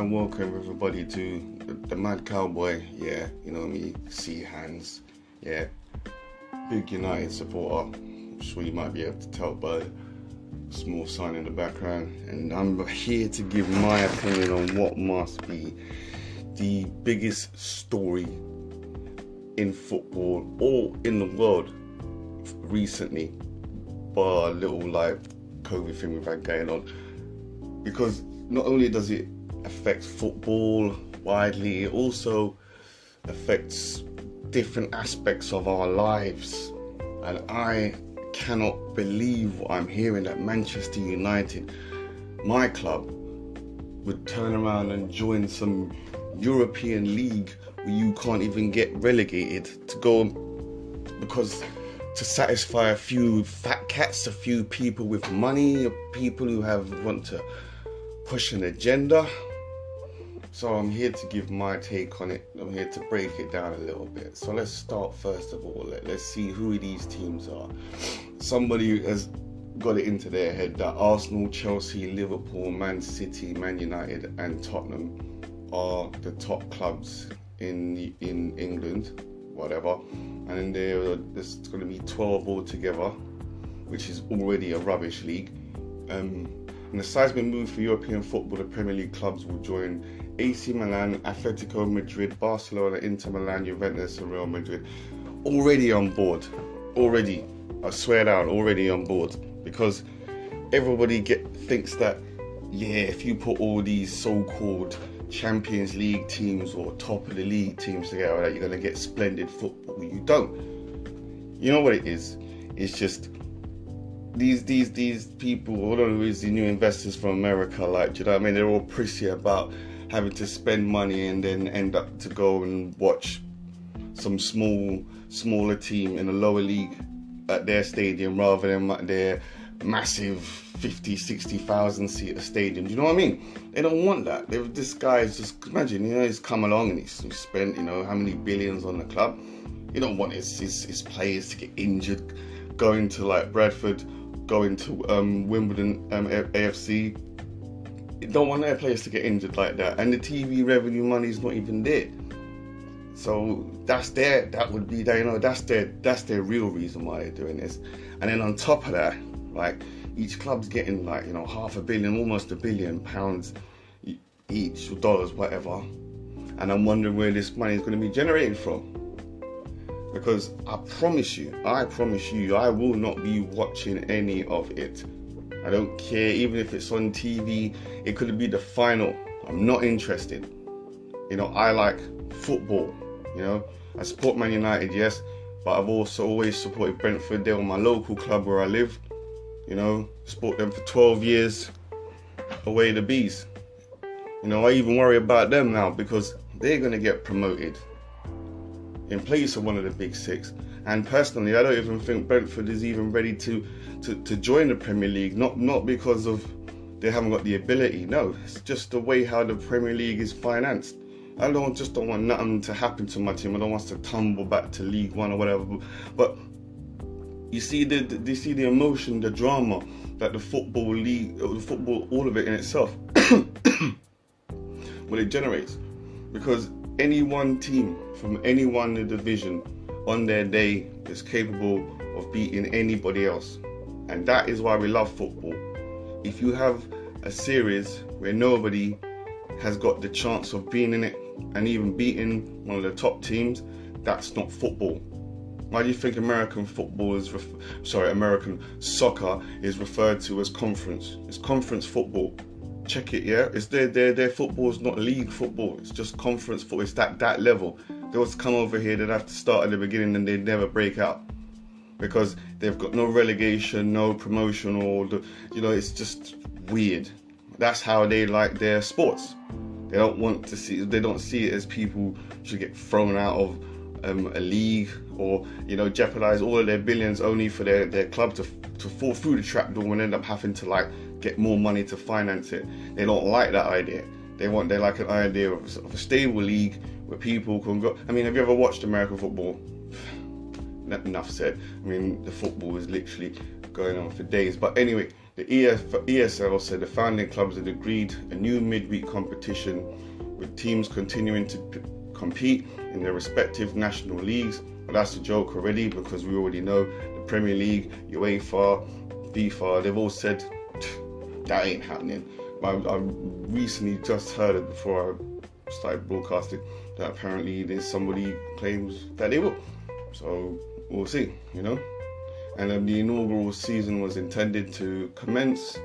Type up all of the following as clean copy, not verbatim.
and welcome everybody to the Mad Cowboy. Yeah, you know me, see hands. Yeah, big United supporter. I'm sure you might be able to tell by a small sign in the background. And I'm here to give my opinion on what must be the biggest story in football or in the world recently, bar a little like COVID thing we've had going on. Because not only does it affect football widely, it also affects different aspects of our lives. And I cannot believe what I'm hearing, that Manchester United, my club, would turn around and join some European league where you can't even get relegated to go, because to satisfy a few fat cats, a few people with money, people who want to push an agenda. So I'm here to give my take on it. I'm here to break it down a little bit. So let's start first of all. Let's see who these teams are. Somebody has got it into their head that Arsenal, Chelsea, Liverpool, Man City, Man United and Tottenham are the top clubs in England, whatever. And then there's going to be 12 altogether, which is already a rubbish league. In a seismic move for European football, the Premier League clubs will join AC Milan, Atletico Madrid, Barcelona, Inter Milan, Juventus and Real Madrid. Already on board. Already. I swear down, already on board. Because everybody thinks that, yeah, if you put all these so-called Champions League teams or top of the league teams together, that you're going to get splendid football. You don't. You know what it is? It's just these people, although it's the new investors from America, like, do you know what I mean? They're all prissy about having to spend money and then end up to go and watch some smaller team in a lower league at their stadium rather than their massive 50, 60,000 seater stadium. Do you know what I mean? They don't want that. This guy is just, imagine, he's come along and he's spent, how many billions on the club. You don't want his players to get injured, going to like Bradford, going to Wimbledon AFC. You don't want their players to get injured like that. And the TV revenue money is not even there. So that's their real reason why they're doing this. And then on top of that, like, each club's getting like, £500 million, almost £1 billion each, or dollars, whatever. And I'm wondering where this money is going to be generated from. Because I promise you, I will not be watching any of it. I don't care, even if it's on TV, it could be the final. I'm not interested. I like football, I support Man United, yes, but I've also always supported Brentford. They're my local club where I live. Support them for 12 years. Away the bees. I even worry about them now because they're going to get promoted in place of one of the big six. And personally, I don't even think Brentford is even ready to join the Premier League. Not because of they haven't got the ability. No, it's just the way how the Premier League is financed. I don't want nothing to happen to my team. I don't want us to tumble back to League One or whatever. But you see the emotion, the drama that the football league, the football, all of it in itself, what it generates. Because any one team from any one division on their day is capable of beating anybody else. And that is why we love football. If you have a series where nobody has got the chance of being in it and even beating one of the top teams, that's not football. Why do you think American soccer is referred to as conference? It's conference football. Check it, yeah? It's their football is not league football. It's just conference football. It's that level. They always come over here, they'd have to start at the beginning and they'd never break out. Because they've got no relegation, no promotion, or it's just weird. That's how they like their sports. They don't see it as people should get thrown out of a league or jeopardize all of their billions only for their club to fall through the trapdoor and end up having to get more money to finance it. They don't like that idea. They like an idea of a stable league where people can go. I mean, have you ever watched American football? Enough said. I mean, the football is literally going on for days. But anyway, The ESL said the founding clubs had agreed a new midweek competition with teams continuing to compete in their respective national leagues. But that's a joke already, because we already know the Premier League, UEFA, FIFA, they've all said that ain't happening. I recently just heard it before I started broadcasting that apparently there's somebody claims that they will. So we'll see, you know. And then the inaugural season was intended to commence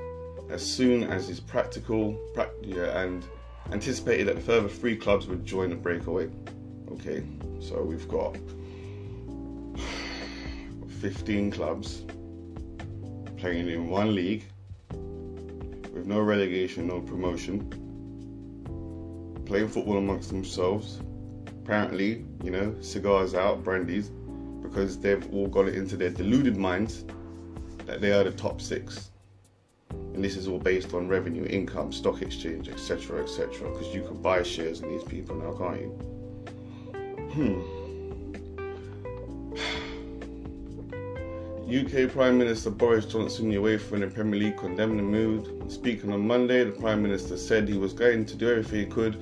as soon as is practical, and anticipated that the further 3 clubs would join the breakaway. Okay, so we've got 15 clubs playing in one league with no relegation, no promotion, playing football amongst themselves. Apparently, you know, cigars out, brandies, because they've all got it into their deluded minds that they are the top 6. And this is all based on revenue, income, stock exchange, etc., etc. Because you can buy shares in these people now, can't you? UK Prime Minister Boris Johnson, UEFA and the Premier League condemned the move. Speaking on Monday, the Prime Minister said he was going to do everything he could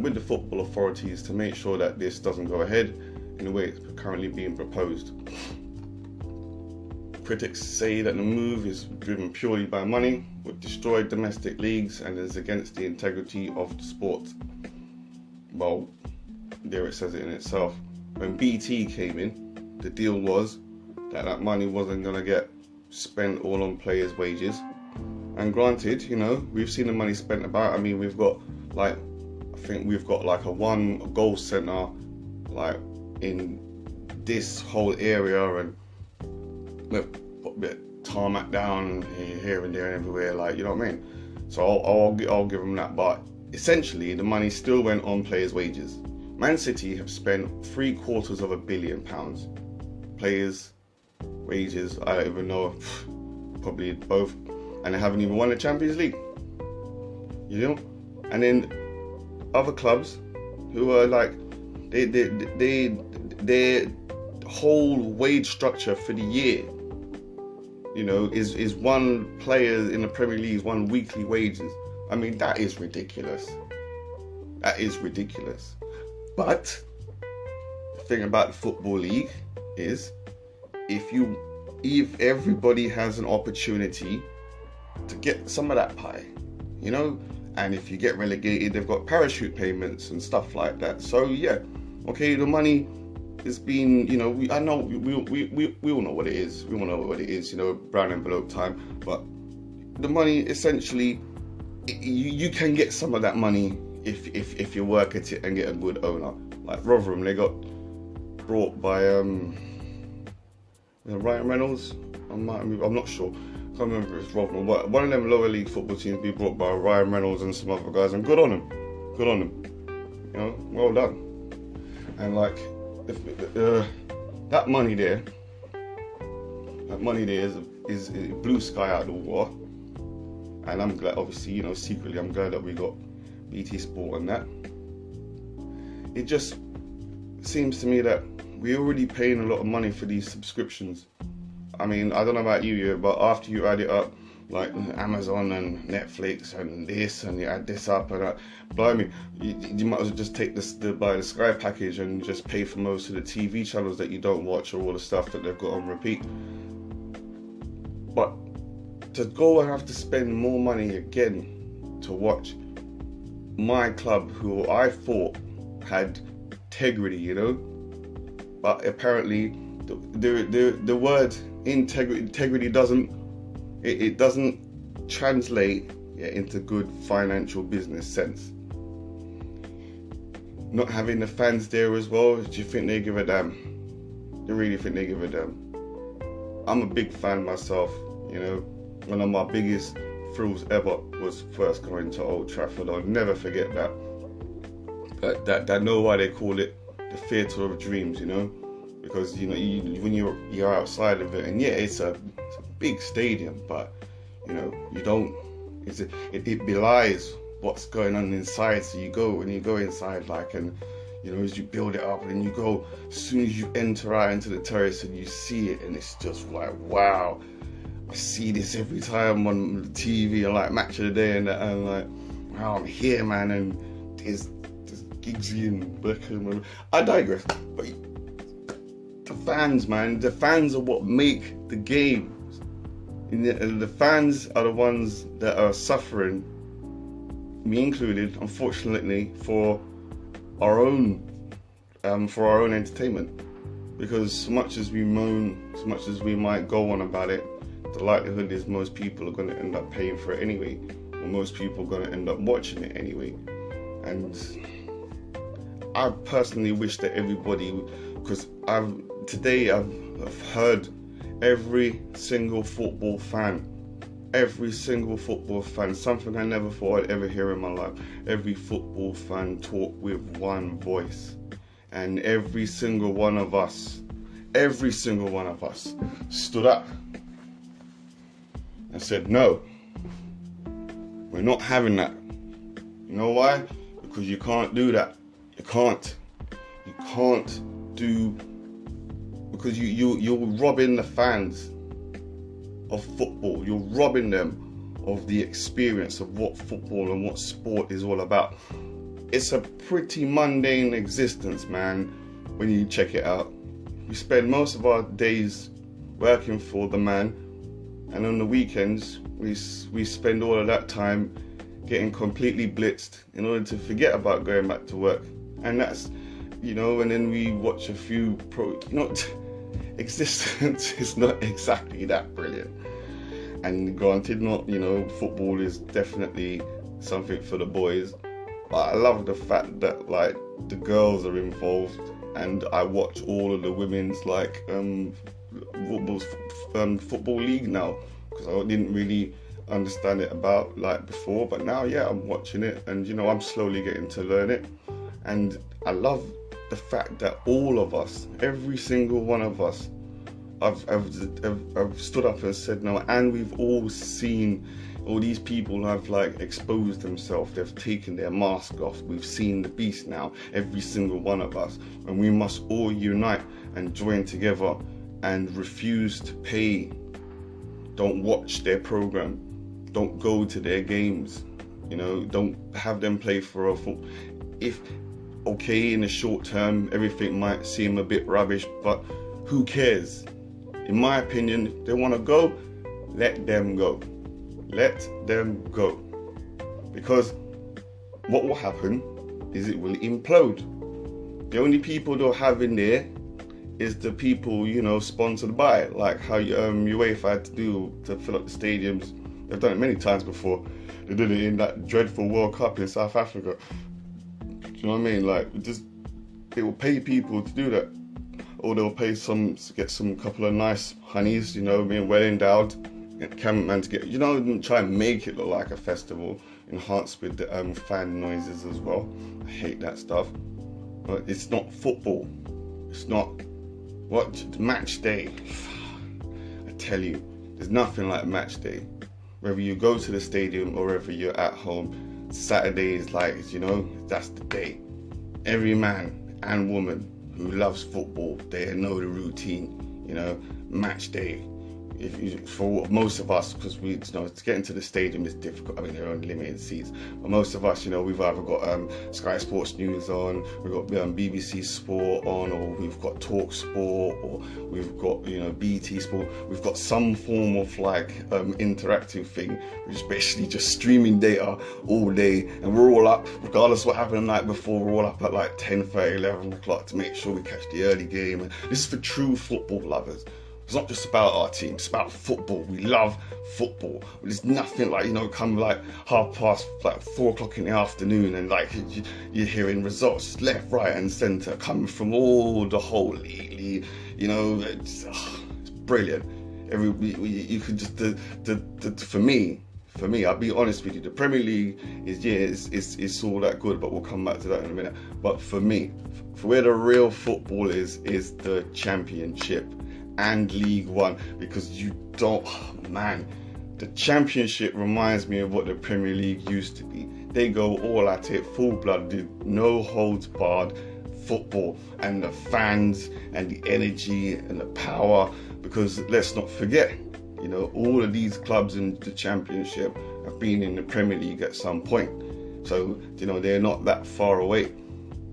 with the football authorities to make sure that this doesn't go ahead in the way it's currently being proposed. Critics say that the move is driven purely by money, would destroy domestic leagues, and is against the integrity of the sport. Well, there it says it in itself. When BT came in, the deal was that money wasn't going to get spent all on players' wages. And granted, you know, we've seen the money spent about. I mean, we've got like, I think we've got like a one goal centre like in this whole area, and we've put a bit of tarmac down here and there and everywhere, like, you know what I mean? So I'll give them that. But essentially, the money still went on players' wages. Man City have spent £750 million. Players' wages, I don't even know, probably both, and they haven't even won the Champions League, you know. And then other clubs who are like, their whole wage structure for the year, you know, is one player in the Premier League, one weekly wages. I mean, that is ridiculous. That is ridiculous. But the thing about the Football League is, if everybody has an opportunity to get some of that pie, you know, and if you get relegated, they've got parachute payments and stuff like that. So yeah, okay, the money is being, you know, we all know what it is. We all know what it is, you know, brown envelope time. But the money, essentially, you can get some of that money if you work at it and get a good owner. Like Rotherham, they got brought by Ryan Reynolds. I'm not sure. I can't remember if it's Rotherham. But one of them lower league football teams be brought by Ryan Reynolds and some other guys, and good on them. Good on them. You know, well done. And like, that money there is blue sky out of the water. And I'm glad, obviously, you know, secretly, I'm glad that we got BT Sport and that. It just seems to me that we're already paying a lot of money for these subscriptions. I mean, I don't know about you, but after you add it up, like Amazon and Netflix and this, and you add this up and that, blimey, you might as well just take buy the Sky package and just pay for most of the TV channels that you don't watch, or all the stuff that they've got on repeat. But to go and have to spend more money again to watch my club, who I thought had integrity, you know, but apparently the word integrity doesn't translate into good financial business sense. Not having the fans there as well, do you think they give a damn? Do you really think they give a damn? I'm a big fan myself, you know. One of my biggest thrills ever was first going to Old Trafford. I'll never forget that. I know why they call it the theatre of dreams, you know, because you know when you're outside of it, and yeah, it's a big stadium, but you know it belies what's going on inside. So you go inside, like, and you know, as you build it up, and you go, as soon as you enter out into the terrace and you see it, and it's just like, wow. I see this every time on the TV, like Match of the Day, and I'm like, wow, I'm here, man, and there's Giggsy and Beckham. And I digress. But the fans, man, the fans are what make the game. And the fans are the ones that are suffering, me included, unfortunately, for our own entertainment. Because so much as we moan, so much as we might go on about it, the likelihood is most people are going to end up paying for it anyway, or most people are going to end up watching it anyway. And I personally wish that everybody, because I've heard every single football fan, something I never thought I'd ever hear in my life. Every football fan talk with one voice, and every single one of us stood up and said, no, we're not having that. You know why? Because you can't do that. You can't do, because you're robbing the fans of football. You're robbing them of the experience of what football and what sport is all about. It's a pretty mundane existence, man, when you check it out. We spend most of our days working for the man, and on the weekends we spend all of that time getting completely blitzed in order to forget about going back to work. And that's, and then we watch a few existence is not exactly that brilliant. And granted, football is definitely something for the boys, but I love the fact that like the girls are involved, and I watch all of the women's football league now, because I didn't really understand it about like before, but now I'm watching it, and I'm slowly getting to learn it. And I love the fact that all of us, every single one of us, I've stood up and said no, and we've all seen all these people have like exposed themselves, they've taken their mask off, we've seen the beast now, every single one of us, and we must all unite and join together and refuse to pay. Don't watch their program, don't go to their games, don't have them play for a football. If okay, in the short term everything might seem a bit rubbish, but who cares? In my opinion, if they want to go, let them go. Because what will happen is it will implode. The only people they'll have in there is the people, sponsored by, like how UEFA had to do to fill up the stadiums. They've done it many times before. They did it in that dreadful World Cup in South Africa. Do you know what I mean? Like, they will pay people to do that. Or they'll pay get some couple of nice honeys, being well endowed, get cameraman to get, try and make it look like a festival, enhanced with the fan noises as well. I hate that stuff. But it's not football. It's not match day. I tell you, there's nothing like match day. Whether you go to the stadium or whether you're at home, Saturday is like, that's the day. Every man and woman who loves football, they know the routine, match day. For most of us, because to get into the stadium is difficult. I mean, there are only limited seats, but most of us, we've either got Sky Sports News on, we've got BBC Sport on, or we've got Talk Sport, or we've got BT Sport. We've got some form of interactive thing, which is basically just streaming data all day, and we're all up, regardless of what happened the night before. We're all up at like 10:30, 11 o'clock to make sure we catch the early game. And this is for true football lovers. It's not just about our team, it's about football. We love football. There's nothing like, come like 4 o'clock in the afternoon, and like you're hearing results left, right and centre coming from all the whole league. It's brilliant. You could just, for me, I'll be honest with you, the Premier League is all that good, but we'll come back to that in a minute. But for me, for where the real football is the Championship and League One, because the Championship reminds me of what the Premier League used to be. They go all at it, full-blooded, no holds barred football, and the fans and the energy and the power, because let's not forget, You know, all of these clubs in the Championship have been in the Premier League at some point. So, you know, they're not that far away.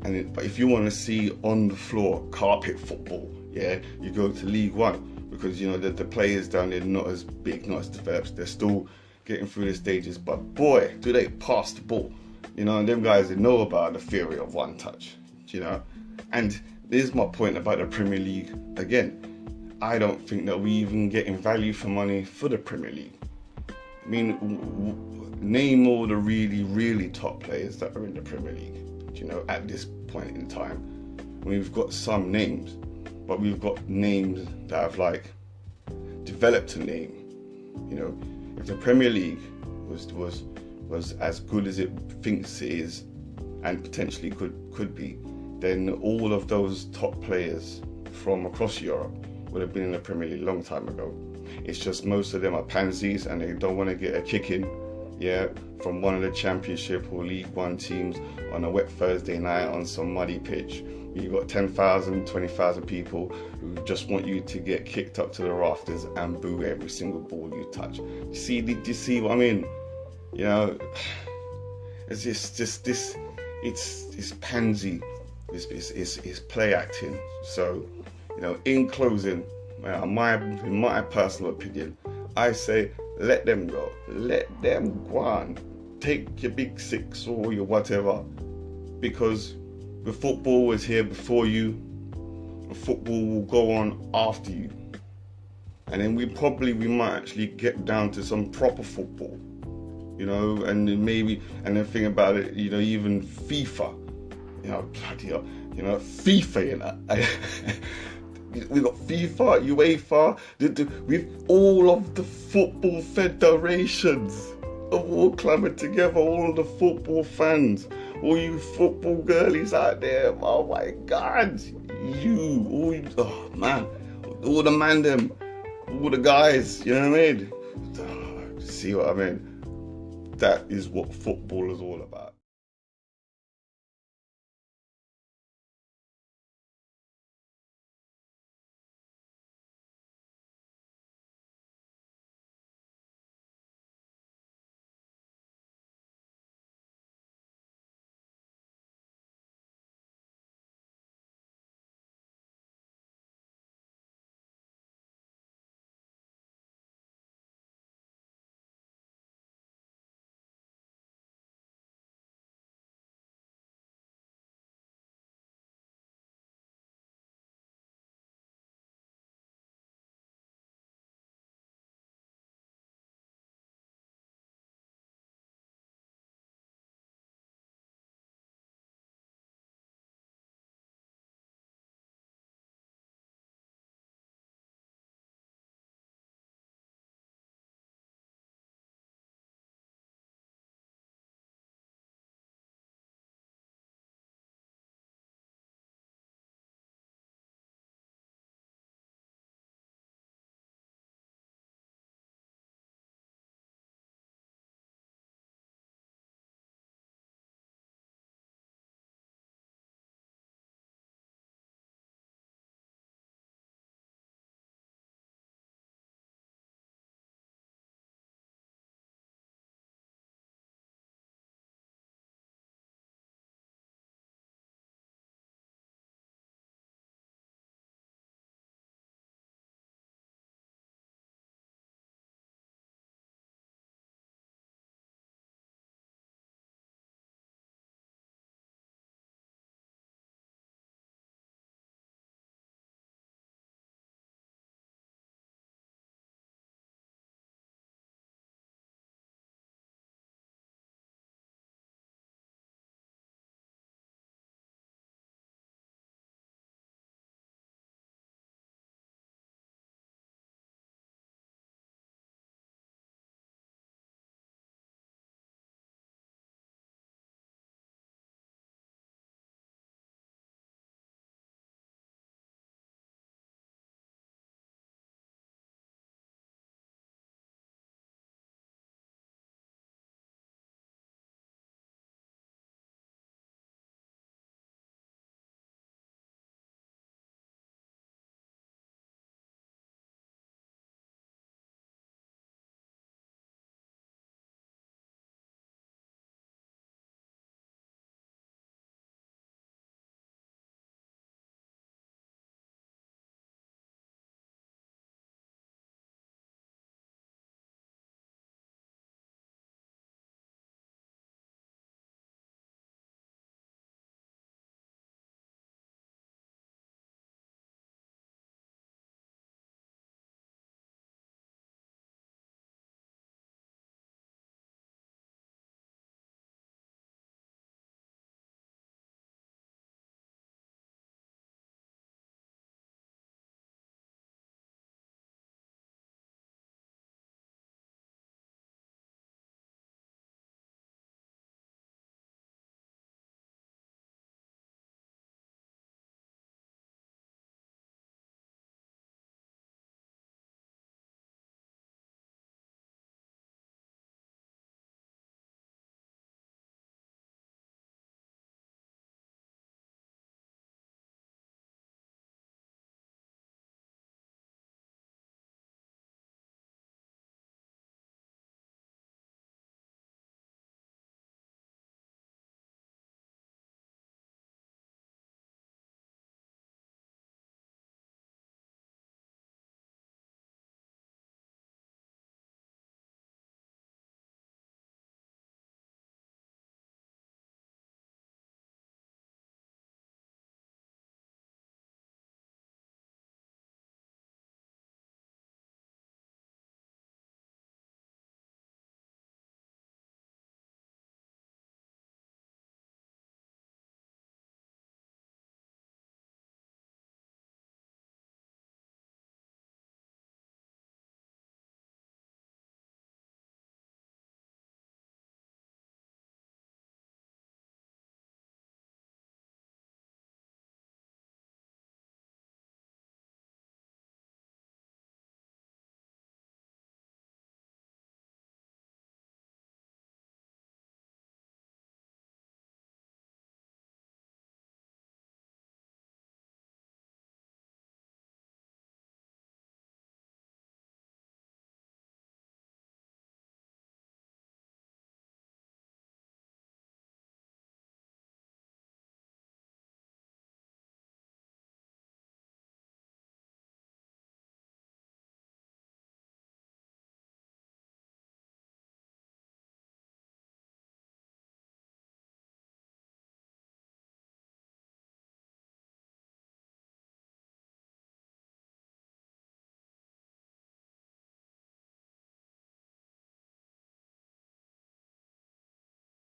But if you want to see on the floor carpet football, yeah, you go to League One, because, you know, the players down there are not as big, not as developed. They're still getting through the stages. But boy, do they pass the ball. You know, and them guys, they know about the theory of one touch, you know. And there's my point about the Premier League again. I don't think that we even getting value for money for the Premier League. I mean, name all the really, really top players that are in the Premier League, you know, at this point in time. We've got some names, but we've got names that have, like, developed a name. You know, if the Premier League was as good as it thinks it is, and potentially could be, then all of those top players from across Europe would have been in the Premier League a long time ago. It's just most of them are pansies and they don't want to get a kick-in, yeah, from one of the Championship or League One teams on a wet Thursday night on some muddy pitch. You've got 10,000, 20,000 people who just want you to get kicked up to the rafters and boo every single ball you touch. Do you see what I mean? You know, it's just this, it's pansy, it's play acting. So, you know, in closing, in my personal opinion, I say let them go. Let them go on. Take your big six or your whatever, because the football was here before you. The football will go on after you. And then we might actually get down to some proper football. You know, and then think about it, you know, even FIFA, you know, bloody hell, you know, FIFA, you know. We've got FIFA, UEFA, with all of the football federations all clubbing together, all of the football fans, all you football girlies out there. Oh my God, oh man, all the man them, all the guys, you know what I mean? See what I mean? That is what football is all about.